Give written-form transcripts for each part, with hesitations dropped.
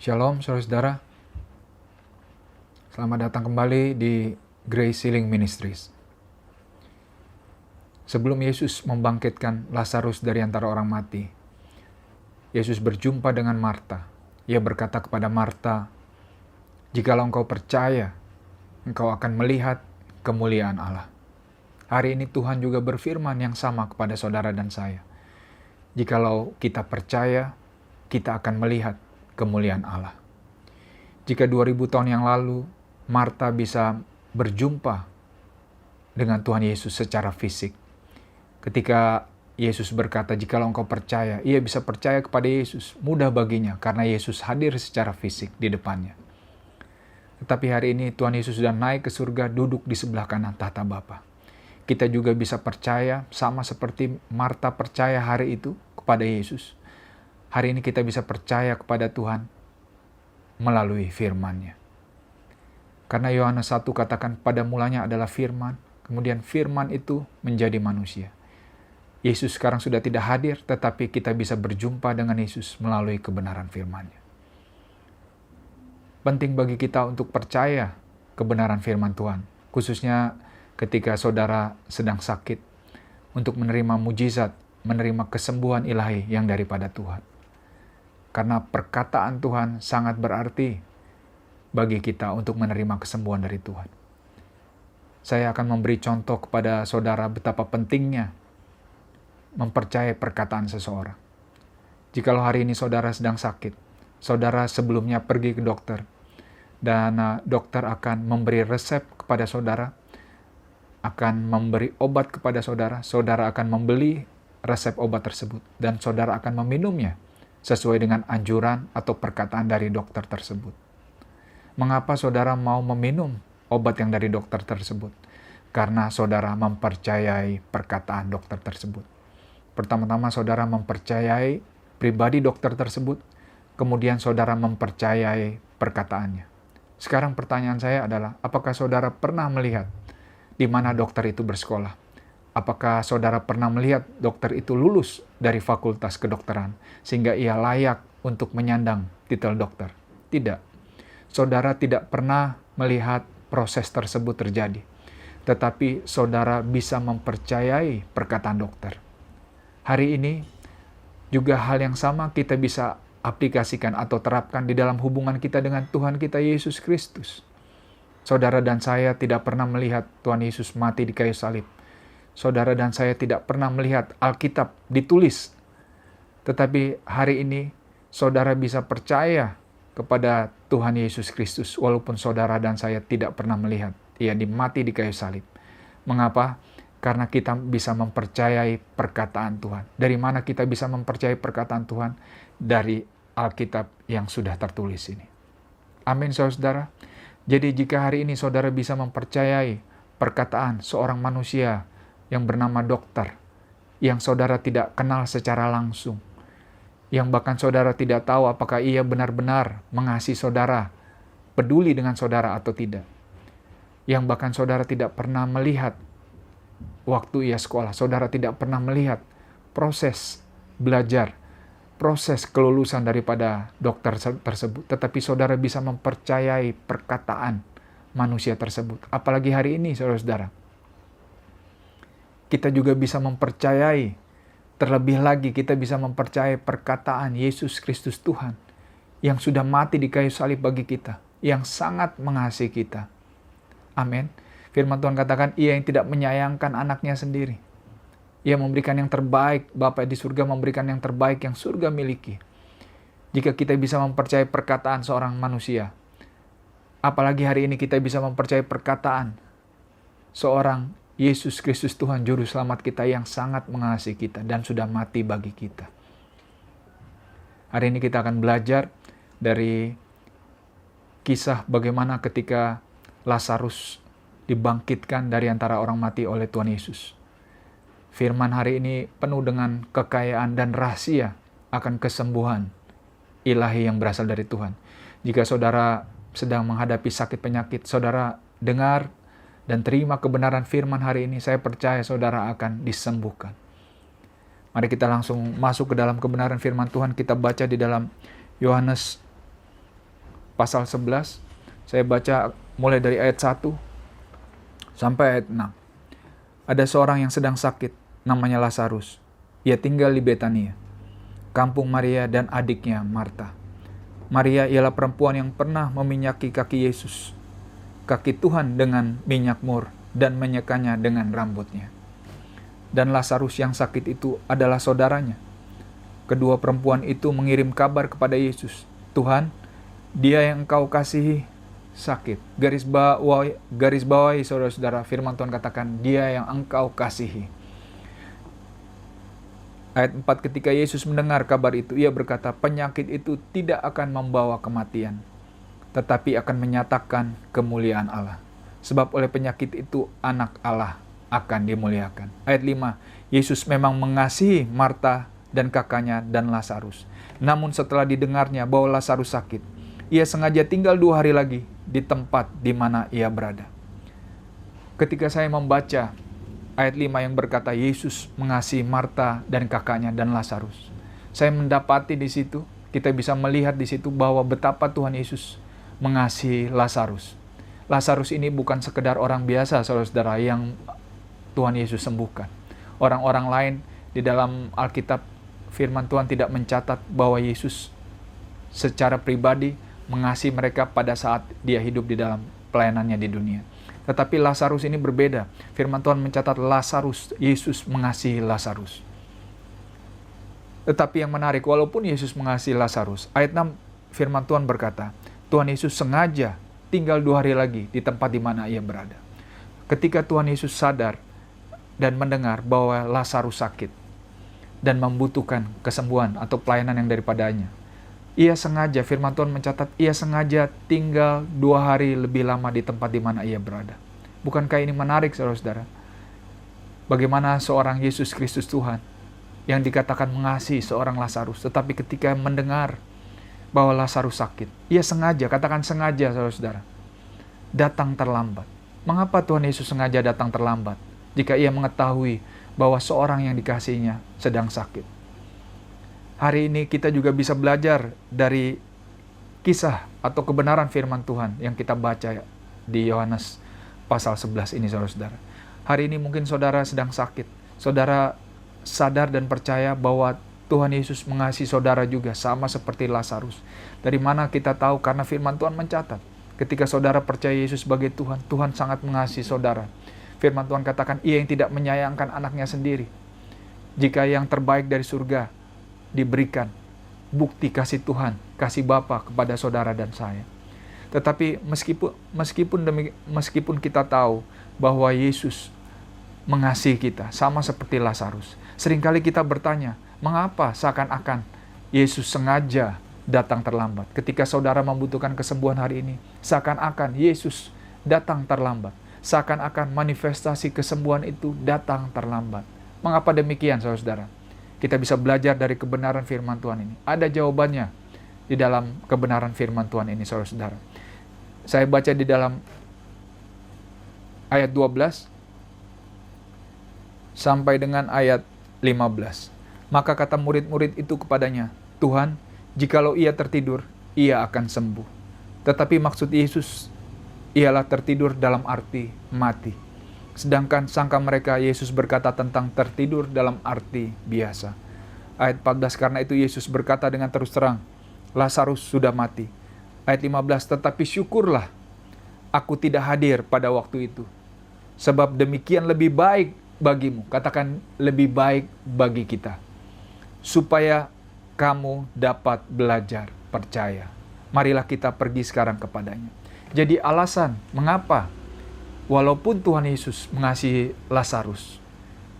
Shalom saudara-saudara, selamat datang kembali di Grace Healing Ministries. Sebelum Yesus membangkitkan Lazarus dari antara orang mati, Yesus berjumpa dengan Marta. Ia berkata kepada Marta, "Jikalau engkau percaya, engkau akan melihat kemuliaan Allah." Hari ini Tuhan juga berfirman yang sama kepada saudara dan saya. Jikalau kita percaya, kita akan melihat kemuliaan Allah. Jika 2000 tahun yang lalu Marta bisa berjumpa dengan Tuhan Yesus secara fisik, ketika Yesus berkata, "Jikalau engkau percaya," ia bisa percaya kepada Yesus. Mudah baginya karena Yesus hadir secara fisik di depannya. Tetapi hari ini Tuhan Yesus sudah naik ke surga, duduk di sebelah kanan tahta Bapa. Kita juga bisa percaya sama seperti Marta percaya hari itu kepada Yesus. Hari ini kita bisa percaya kepada Tuhan melalui firman-Nya. Karena Yohanes 1 katakan pada mulanya adalah firman, kemudian firman itu menjadi manusia. Yesus sekarang sudah tidak hadir, tetapi kita bisa berjumpa dengan Yesus melalui kebenaran firman-Nya. Penting bagi kita untuk percaya kebenaran firman Tuhan, khususnya ketika saudara sedang sakit, untuk menerima mujizat, menerima kesembuhan ilahi yang daripada Tuhan. Karena perkataan Tuhan sangat berarti bagi kita untuk menerima kesembuhan dari Tuhan. Saya akan memberi contoh kepada saudara betapa pentingnya mempercayai perkataan seseorang. Jikalau hari ini saudara sedang sakit, saudara sebelumnya pergi ke dokter, dan dokter akan memberi resep kepada saudara, akan memberi obat kepada saudara, saudara akan membeli resep obat tersebut, dan saudara akan meminumnya sesuai dengan anjuran atau perkataan dari dokter tersebut. Mengapa saudara mau meminum obat yang dari dokter tersebut? Karena saudara mempercayai perkataan dokter tersebut. Pertama-tama saudara mempercayai pribadi dokter tersebut, kemudian saudara mempercayai perkataannya. Sekarang pertanyaan saya adalah, apakah saudara pernah melihat di mana dokter itu bersekolah? Apakah saudara pernah melihat dokter itu lulus dari fakultas kedokteran sehingga ia layak untuk menyandang titel dokter? Tidak. Saudara tidak pernah melihat proses tersebut terjadi. Tetapi saudara bisa mempercayai perkataan dokter. Hari ini juga hal yang sama kita bisa aplikasikan atau terapkan di dalam hubungan kita dengan Tuhan kita Yesus Kristus. Saudara dan saya tidak pernah melihat Tuhan Yesus mati di kayu salib. Saudara dan saya tidak pernah melihat Alkitab ditulis. Tetapi hari ini saudara bisa percaya kepada Tuhan Yesus Kristus walaupun saudara dan saya tidak pernah melihat ia mati di kayu salib. Mengapa? Karena kita bisa mempercayai perkataan Tuhan. Dari mana kita bisa mempercayai perkataan Tuhan? Dari Alkitab yang sudah tertulis ini. Amin, saudara. Jadi jika hari ini saudara bisa mempercayai perkataan seorang manusia yang bernama dokter, yang saudara tidak kenal secara langsung, yang bahkan saudara tidak tahu apakah ia benar-benar mengasihi saudara, peduli dengan saudara atau tidak, yang bahkan saudara tidak pernah melihat waktu ia sekolah, saudara tidak pernah melihat proses belajar, proses kelulusan daripada dokter tersebut, tetapi saudara bisa mempercayai perkataan manusia tersebut. Apalagi hari ini, saudara-saudara, kita juga bisa mempercayai, terlebih lagi kita bisa mempercayai perkataan Yesus Kristus Tuhan yang sudah mati di kayu salib bagi kita, yang sangat mengasihi kita. Amin. Firman Tuhan katakan, ia yang tidak menyayangkan anaknya sendiri. Ia memberikan yang terbaik, Bapa di surga memberikan yang terbaik yang surga miliki. Jika kita bisa mempercayai perkataan seorang manusia, apalagi hari ini kita bisa mempercayai perkataan seorang Yesus Kristus Tuhan Juru Selamat kita yang sangat mengasihi kita dan sudah mati bagi kita. Hari ini kita akan belajar dari kisah bagaimana ketika Lazarus dibangkitkan dari antara orang mati oleh Tuhan Yesus. Firman hari ini penuh dengan kekayaan dan rahasia akan kesembuhan ilahi yang berasal dari Tuhan. Jika saudara sedang menghadapi sakit penyakit, saudara dengar dan terima kebenaran firman hari ini, saya percaya saudara akan disembuhkan. Mari kita langsung masuk ke dalam kebenaran firman Tuhan. Kita baca di dalam Yohanes pasal 11. Saya baca mulai dari ayat 1 sampai ayat 6. Ada seorang yang sedang sakit, namanya Lazarus. Ia tinggal di Betania, kampung Maria dan adiknya Marta. Maria ialah perempuan yang pernah meminyaki kaki Yesus, kaki Tuhan dengan minyak mur, dan menyekanya dengan rambutnya. Dan Lazarus yang sakit itu adalah saudaranya. Kedua perempuan itu mengirim kabar kepada Yesus, "Tuhan, dia yang engkau kasihi sakit." Garis bawahi saudara-saudara, firman Tuhan katakan, dia yang engkau kasihi. Ayat 4, ketika Yesus mendengar kabar itu, ia berkata, "Penyakit itu tidak akan membawa kematian, tetapi akan menyatakan kemuliaan Allah. Sebab oleh penyakit itu anak Allah akan dimuliakan." Ayat 5, Yesus memang mengasihi Marta dan kakaknya dan Lazarus. Namun setelah didengarnya bahwa Lazarus sakit, ia sengaja tinggal 2 hari lagi di tempat di mana ia berada. Ketika saya membaca ayat 5 yang berkata Yesus mengasihi Marta dan kakaknya dan Lazarus, saya mendapati di situ, kita bisa melihat di situ bahwa betapa Tuhan Yesus mengasihi Lazarus. Lazarus ini bukan sekedar orang biasa, saudara-saudara, yang Tuhan Yesus sembuhkan. Orang-orang lain di dalam Alkitab, firman Tuhan tidak mencatat bahwa Yesus secara pribadi mengasihi mereka pada saat dia hidup di dalam pelayanannya di dunia. Tetapi Lazarus ini berbeda. Firman Tuhan mencatat Lazarus, Yesus mengasihi Lazarus. Tetapi yang menarik, walaupun Yesus mengasihi Lazarus, ayat 6 firman Tuhan berkata, Tuhan Yesus sengaja tinggal 2 hari lagi di tempat di mana ia berada. Ketika Tuhan Yesus sadar dan mendengar bahwa Lazarus sakit dan membutuhkan kesembuhan atau pelayanan yang daripadanya, ia sengaja, firman Tuhan mencatat, ia sengaja tinggal 2 hari lebih lama di tempat di mana ia berada. Bukankah ini menarik, saudara-saudara? Bagaimana seorang Yesus Kristus Tuhan yang dikatakan mengasihi seorang Lazarus, tetapi ketika mendengar bahwa Lazarus sakit, ia sengaja, katakan sengaja, saudara-saudara, datang terlambat. Mengapa Tuhan Yesus sengaja datang terlambat jika ia mengetahui bahwa seorang yang dikasihinya sedang sakit? Hari ini kita juga bisa belajar dari kisah atau kebenaran firman Tuhan yang kita baca di Yohanes pasal 11 ini, saudara-saudara. Hari ini mungkin saudara sedang sakit. Saudara sadar dan percaya bahwa Tuhan Yesus mengasihi saudara juga, sama seperti Lazarus. Dari mana kita tahu? Karena firman Tuhan mencatat, ketika saudara percaya Yesus sebagai Tuhan, Tuhan sangat mengasihi saudara. Firman Tuhan katakan, ia yang tidak menyayangkan anaknya sendiri. Jika yang terbaik dari surga diberikan, bukti kasih Tuhan, kasih Bapa kepada saudara dan saya. Tetapi meskipun kita tahu bahwa Yesus mengasihi kita, sama seperti Lazarus, seringkali kita bertanya, mengapa seakan-akan Yesus sengaja datang terlambat? Ketika saudara membutuhkan kesembuhan hari ini, seakan-akan Yesus datang terlambat. Seakan-akan manifestasi kesembuhan itu datang terlambat. Mengapa demikian, saudara-saudara? Kita bisa belajar dari kebenaran firman Tuhan ini. Ada jawabannya di dalam kebenaran firman Tuhan ini, saudara-saudara. Saya baca di dalam ayat 12 sampai dengan ayat 15. Maka kata murid-murid itu kepadanya, Tuhan, jikalau ia tertidur, ia akan sembuh. Tetapi maksud Yesus ialah tertidur dalam arti mati. Sedangkan sangka mereka Yesus berkata tentang tertidur dalam arti biasa. Ayat 14, karena itu Yesus berkata dengan terus terang, Lazarus sudah mati. Ayat 15, tetapi syukurlah aku tidak hadir pada waktu itu. Sebab demikian lebih baik bagimu, katakan lebih baik bagi kita, supaya kamu dapat belajar percaya. Marilah kita pergi sekarang kepadanya. Jadi alasan mengapa walaupun Tuhan Yesus mengasihi Lazarus,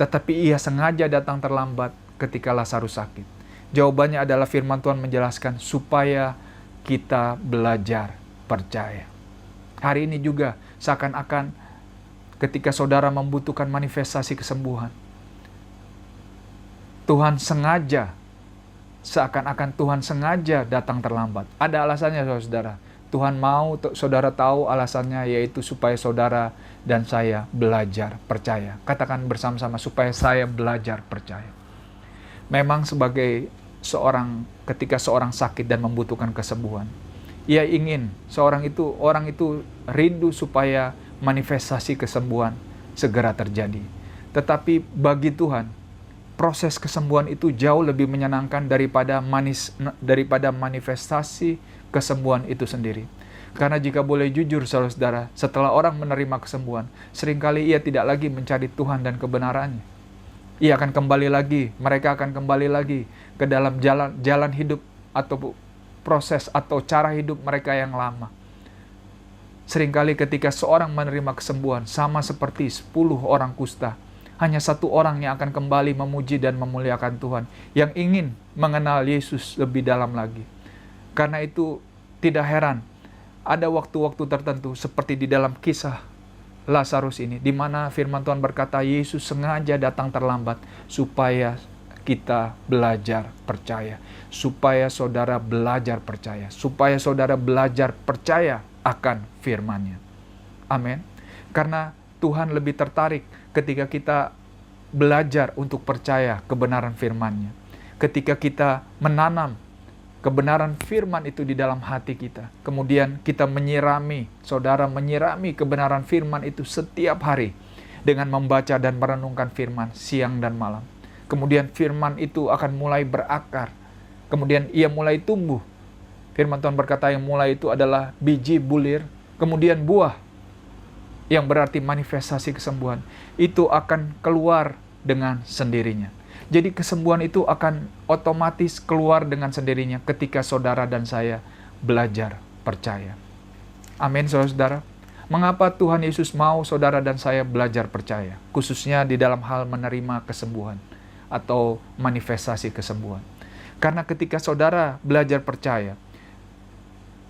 tetapi ia sengaja datang terlambat ketika Lazarus sakit. Jawabannya adalah firman Tuhan menjelaskan supaya kita belajar percaya. Hari ini juga seakan-akan ketika saudara membutuhkan manifestasi kesembuhan, Tuhan sengaja, seakan-akan Tuhan sengaja datang terlambat. Ada alasannya, saudara. Tuhan mau saudara tahu alasannya, yaitu supaya saudara dan saya belajar percaya. Katakan bersama-sama, supaya saya belajar percaya. Memang sebagai seorang, ketika seorang sakit dan membutuhkan kesembuhan, Ia ingin orang itu rindu supaya manifestasi kesembuhan segera terjadi. Tetapi bagi Tuhan, proses kesembuhan itu jauh lebih menyenangkan daripada manifestasi kesembuhan itu sendiri. Karena jika boleh jujur saudara-saudara, setelah orang menerima kesembuhan, seringkali ia tidak lagi mencari Tuhan dan kebenarannya. Mereka akan kembali lagi ke dalam jalan hidup atau proses atau cara hidup mereka yang lama. Seringkali ketika seorang menerima kesembuhan, sama seperti 10 orang kusta, hanya 1 orang yang akan kembali memuji dan memuliakan Tuhan, yang ingin mengenal Yesus lebih dalam lagi. Karena itu tidak heran, ada waktu-waktu tertentu seperti di dalam kisah Lazarus ini, di mana firman Tuhan berkata Yesus sengaja datang terlambat supaya kita belajar percaya, supaya saudara belajar percaya akan firman-Nya. Amin. Karena Tuhan lebih tertarik ketika kita belajar untuk percaya kebenaran firman-Nya. Ketika kita menanam kebenaran firman itu di dalam hati kita. Kemudian kita saudara menyirami kebenaran firman itu setiap hari dengan membaca dan merenungkan firman siang dan malam. Kemudian firman itu akan mulai berakar. Kemudian ia mulai tumbuh. Firman Tuhan berkata yang mulai itu adalah biji bulir, kemudian buah, yang berarti manifestasi kesembuhan. Itu akan keluar dengan sendirinya. Jadi kesembuhan itu akan otomatis keluar dengan sendirinya ketika saudara dan saya belajar percaya. Amin, saudara-saudara. Mengapa Tuhan Yesus mau saudara dan saya belajar percaya? Khususnya di dalam hal menerima kesembuhan atau manifestasi kesembuhan. Karena ketika saudara belajar percaya,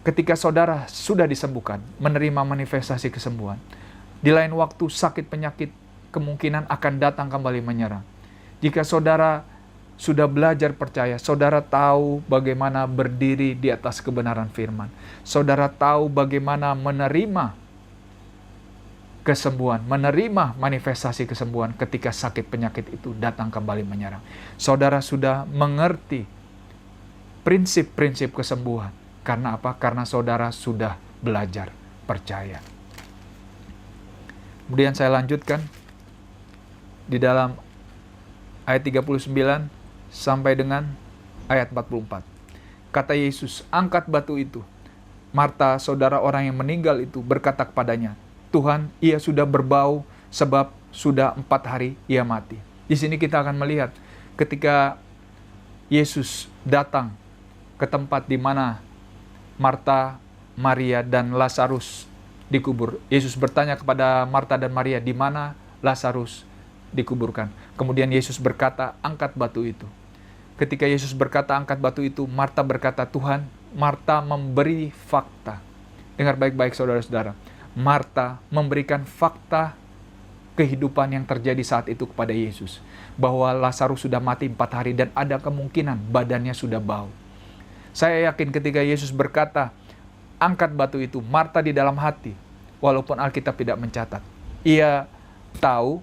ketika saudara sudah disembuhkan, menerima manifestasi kesembuhan, di lain waktu sakit penyakit kemungkinan akan datang kembali menyerang. Jika saudara sudah belajar percaya, saudara tahu bagaimana berdiri di atas kebenaran firman. Saudara tahu bagaimana menerima kesembuhan, menerima manifestasi kesembuhan ketika sakit penyakit itu datang kembali menyerang. Saudara sudah mengerti prinsip-prinsip kesembuhan. Karena apa? Karena saudara sudah belajar percaya. Kemudian saya lanjutkan di dalam ayat 39 sampai dengan ayat 44. Kata Yesus, angkat batu itu. Marta, saudara orang yang meninggal itu, berkata kepadanya, Tuhan, ia sudah berbau sebab sudah 4 hari ia mati. Di sini kita akan melihat ketika Yesus datang ke tempat di mana Marta, Maria, dan Lazarus dikubur. Yesus bertanya kepada Marta dan Maria, di mana Lazarus dikuburkan. Kemudian Yesus berkata, angkat batu itu. Ketika Yesus berkata angkat batu itu, Marta berkata, Tuhan, Marta memberi fakta. Dengar baik-baik saudara-saudara. Marta memberikan fakta kehidupan yang terjadi saat itu kepada Yesus. Bahwa Lazarus sudah mati 4 hari dan ada kemungkinan badannya sudah bau. Saya yakin ketika Yesus berkata, angkat batu itu, Marta di dalam hati, walaupun Alkitab tidak mencatat, ia tahu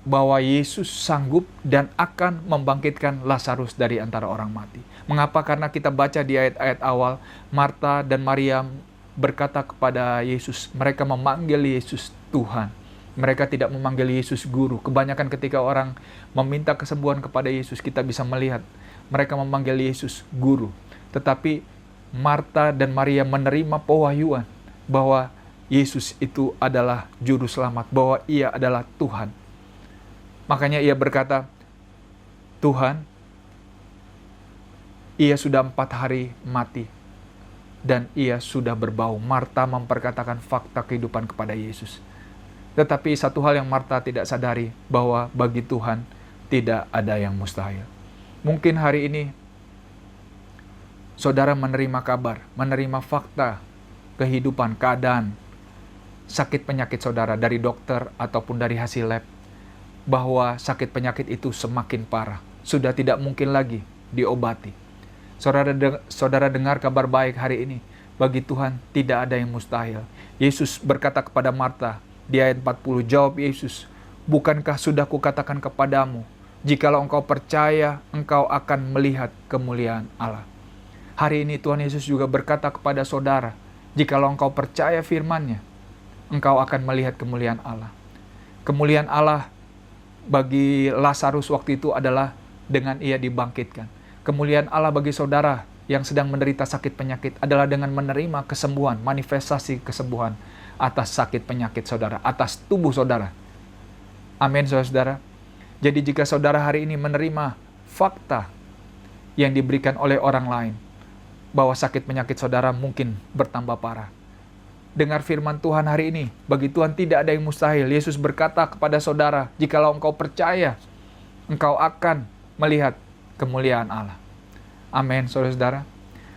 bahwa Yesus sanggup dan akan membangkitkan Lazarus dari antara orang mati. Mengapa? Karena kita baca di ayat-ayat awal, Marta dan Maria berkata kepada Yesus, mereka memanggil Yesus Tuhan. Mereka tidak memanggil Yesus Guru. Kebanyakan ketika orang meminta kesembuhan kepada Yesus, kita bisa melihat mereka memanggil Yesus Guru. Tetapi Marta dan Maria menerima pewahyuan bahwa Yesus itu adalah Juru Selamat, bahwa ia adalah Tuhan. Makanya ia berkata, Tuhan, ia sudah 4 hari mati dan ia sudah berbau. Marta memperkatakan fakta kehidupan kepada Yesus. Tetapi satu hal yang Marta tidak sadari, bahwa bagi Tuhan tidak ada yang mustahil. Mungkin hari ini saudara menerima kabar, menerima fakta kehidupan, keadaan, sakit penyakit saudara dari dokter ataupun dari hasil lab, bahwa sakit penyakit itu semakin parah, sudah tidak mungkin lagi diobati. Saudara dengar kabar baik hari ini, bagi Tuhan tidak ada yang mustahil. Yesus berkata kepada Marta di ayat 40, jawab Yesus, bukankah sudah kukatakan kepadamu, jikalau engkau percaya, engkau akan melihat kemuliaan Allah. Hari ini Tuhan Yesus juga berkata kepada saudara, jikalau engkau percaya firman-Nya, engkau akan melihat kemuliaan Allah. Kemuliaan Allah bagi Lazarus waktu itu adalah dengan ia dibangkitkan. Kemuliaan Allah bagi saudara yang sedang menderita sakit penyakit adalah dengan menerima kesembuhan, manifestasi kesembuhan atas sakit penyakit saudara, atas tubuh saudara. Amin, saudara. Jadi jika saudara hari ini menerima fakta yang diberikan oleh orang lain, bahwa sakit penyakit saudara mungkin bertambah parah, dengar firman Tuhan hari ini, bagi Tuhan tidak ada yang mustahil. Yesus berkata kepada saudara, jikalau engkau percaya, engkau akan melihat kemuliaan Allah. Amin, saudara-saudara.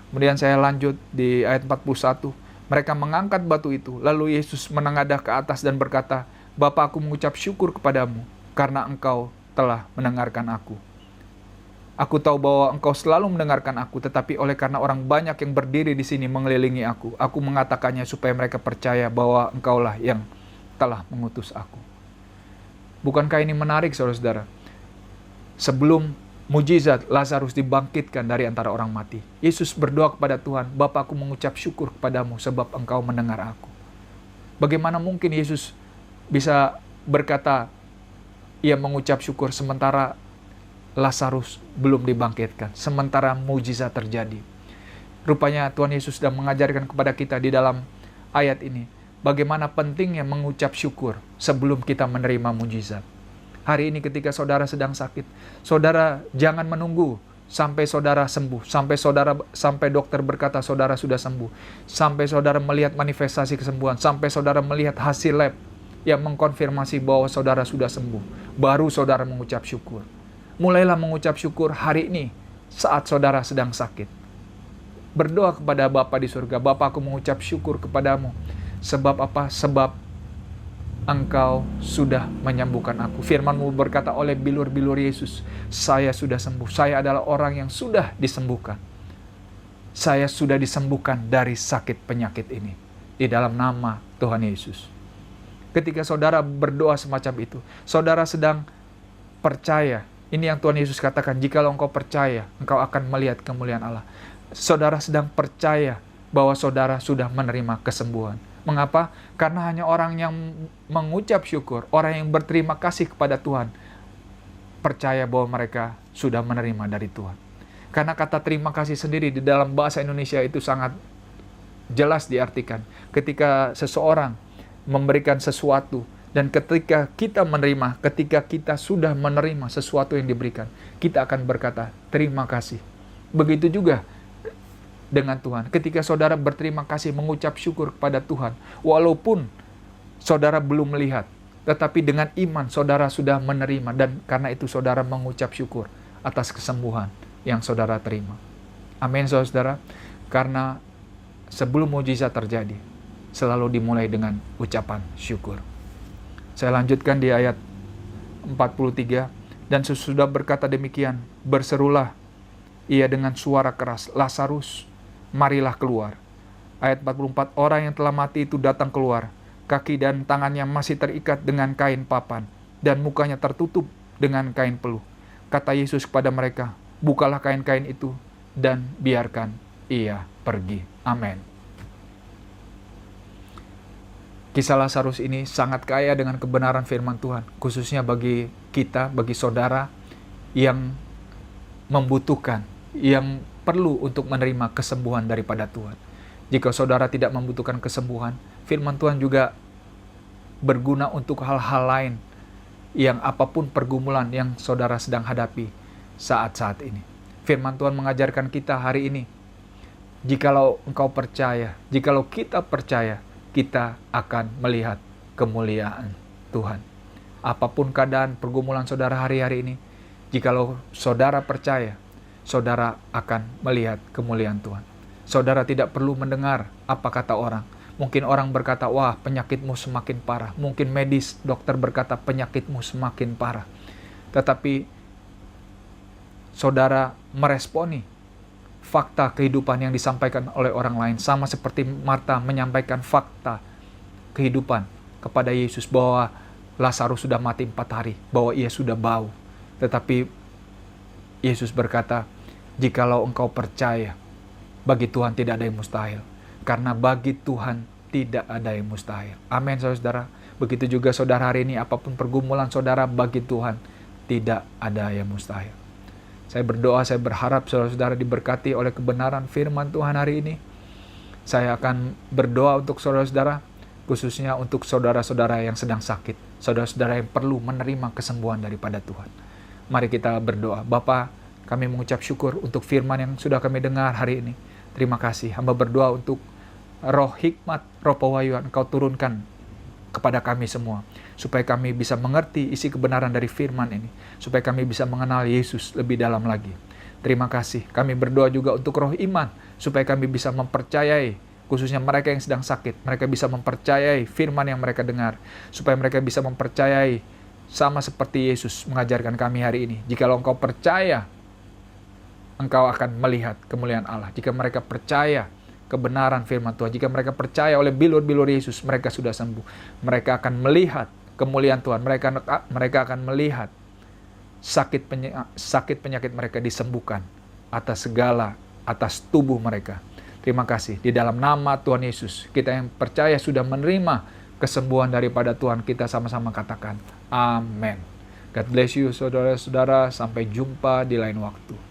Kemudian saya lanjut di ayat 41. Mereka mengangkat batu itu, lalu Yesus menengadah ke atas dan berkata, Bapa, aku mengucap syukur kepadamu, karena engkau telah mendengarkan aku. Aku tahu bahwa engkau selalu mendengarkan aku, tetapi oleh karena orang banyak yang berdiri di sini mengelilingi aku mengatakannya supaya mereka percaya bahwa engkaulah yang telah mengutus aku. Bukankah ini menarik, saudara-saudara? Sebelum mujizat Lazarus dibangkitkan dari antara orang mati, Yesus berdoa kepada Tuhan, Bapa, aku mengucap syukur kepadamu sebab engkau mendengar aku. Bagaimana mungkin Yesus bisa berkata ia mengucap syukur sementara Lazarus belum dibangkitkan, sementara mujizat terjadi? Rupanya Tuhan Yesus sedang mengajarkan kepada kita di dalam ayat ini bagaimana pentingnya mengucap syukur sebelum kita menerima mujizat. Hari ini ketika saudara sedang sakit, saudara jangan menunggu sampai saudara sembuh, sampai dokter berkata saudara sudah sembuh, sampai saudara melihat manifestasi kesembuhan, sampai saudara melihat hasil lab yang mengkonfirmasi bahwa saudara sudah sembuh, baru saudara mengucap syukur. Mulailah mengucap syukur hari ini saat saudara sedang sakit. Berdoa kepada Bapa di surga, Bapa, aku mengucap syukur kepadamu. Sebab apa? Sebab engkau sudah menyembuhkan aku. Firman-Mu berkata oleh bilur-bilur Yesus, saya sudah sembuh. Saya adalah orang yang sudah disembuhkan. Saya sudah disembuhkan dari sakit penyakit ini. Di dalam nama Tuhan Yesus. Ketika saudara berdoa semacam itu, saudara sedang percaya. Ini yang Tuhan Yesus katakan, jikalau engkau percaya, engkau akan melihat kemuliaan Allah. Saudara sedang percaya bahwa saudara sudah menerima kesembuhan. Mengapa? Karena hanya orang yang mengucap syukur, orang yang berterima kasih kepada Tuhan, percaya bahwa mereka sudah menerima dari Tuhan. Karena kata terima kasih sendiri di dalam bahasa Indonesia itu sangat jelas diartikan. Ketika seseorang memberikan sesuatu, dan ketika kita menerima, ketika kita sudah menerima sesuatu yang diberikan, kita akan berkata, terima kasih. Begitu juga dengan Tuhan. Ketika saudara berterima kasih, mengucap syukur kepada Tuhan, walaupun saudara belum melihat, tetapi dengan iman saudara sudah menerima, dan karena itu saudara mengucap syukur atas kesembuhan yang saudara terima. Amin, saudara. Karena sebelum mujizat terjadi, selalu dimulai dengan ucapan syukur. Saya lanjutkan di ayat 43. Dan sesudah berkata demikian, berserulah ia dengan suara keras, Lazarus, marilah keluar. Ayat 44, orang yang telah mati itu datang keluar. Kaki dan tangannya masih terikat dengan kain papan, dan mukanya tertutup dengan kain peluh. Kata Yesus kepada mereka, bukalah kain-kain itu, dan biarkan ia pergi. Amin. Kisah Lazarus ini sangat kaya dengan kebenaran firman Tuhan, khususnya bagi kita, bagi saudara yang membutuhkan, yang perlu untuk menerima kesembuhan daripada Tuhan. Jika saudara tidak membutuhkan kesembuhan, firman Tuhan juga berguna untuk hal-hal lain yang apapun pergumulan yang saudara sedang hadapi saat-saat ini. Firman Tuhan mengajarkan kita hari ini, jikalau engkau percaya, jikalau kita percaya, kita akan melihat kemuliaan Tuhan. Apapun keadaan pergumulan saudara hari-hari ini, jikalau saudara percaya, saudara akan melihat kemuliaan Tuhan. Saudara tidak perlu mendengar apa kata orang. Mungkin orang berkata, wah penyakitmu semakin parah. Mungkin medis, dokter berkata penyakitmu semakin parah. Tetapi saudara meresponi fakta kehidupan yang disampaikan oleh orang lain, sama seperti Marta menyampaikan fakta kehidupan kepada Yesus bahwa Lazarus sudah mati 4 hari, bahwa ia sudah bau. Tetapi Yesus berkata, jikalau engkau percaya, Bagi Tuhan tidak ada yang mustahil. Karena bagi Tuhan tidak ada yang mustahil. Amin, saudara. Begitu juga saudara hari ini, apapun pergumulan saudara, bagi Tuhan tidak ada yang mustahil. Saya berdoa, saya berharap saudara-saudara diberkati oleh kebenaran firman Tuhan hari ini. Saya akan berdoa untuk saudara-saudara, khususnya untuk saudara-saudara yang sedang sakit, saudara-saudara yang perlu menerima kesembuhan daripada Tuhan. Mari kita berdoa. Bapa, kami mengucap syukur untuk firman yang sudah kami dengar hari ini. Terima kasih. Hamba berdoa untuk roh hikmat, roh pewahyuan Engkau turunkan kepada kami semua, supaya kami bisa mengerti isi kebenaran dari firman ini, supaya kami bisa mengenal Yesus lebih dalam lagi. Terima kasih. Kami berdoa juga untuk roh iman, supaya kami bisa mempercayai, khususnya mereka yang sedang sakit, mereka bisa mempercayai firman yang mereka dengar, supaya mereka bisa mempercayai sama seperti Yesus mengajarkan kami hari ini. Jikalau engkau percaya, engkau akan melihat kemuliaan Allah. Jika mereka percaya kebenaran firman Tuhan, jika mereka percaya oleh bilur-bilur Yesus, mereka sudah sembuh. Mereka akan melihat kemuliaan Tuhan. Mereka akan melihat sakit penyakit mereka disembuhkan atas tubuh mereka. Terima kasih. Di dalam nama Tuhan Yesus, kita yang percaya sudah menerima kesembuhan daripada Tuhan, kita sama-sama katakan amin. God bless you saudara-saudara. Sampai jumpa di lain waktu.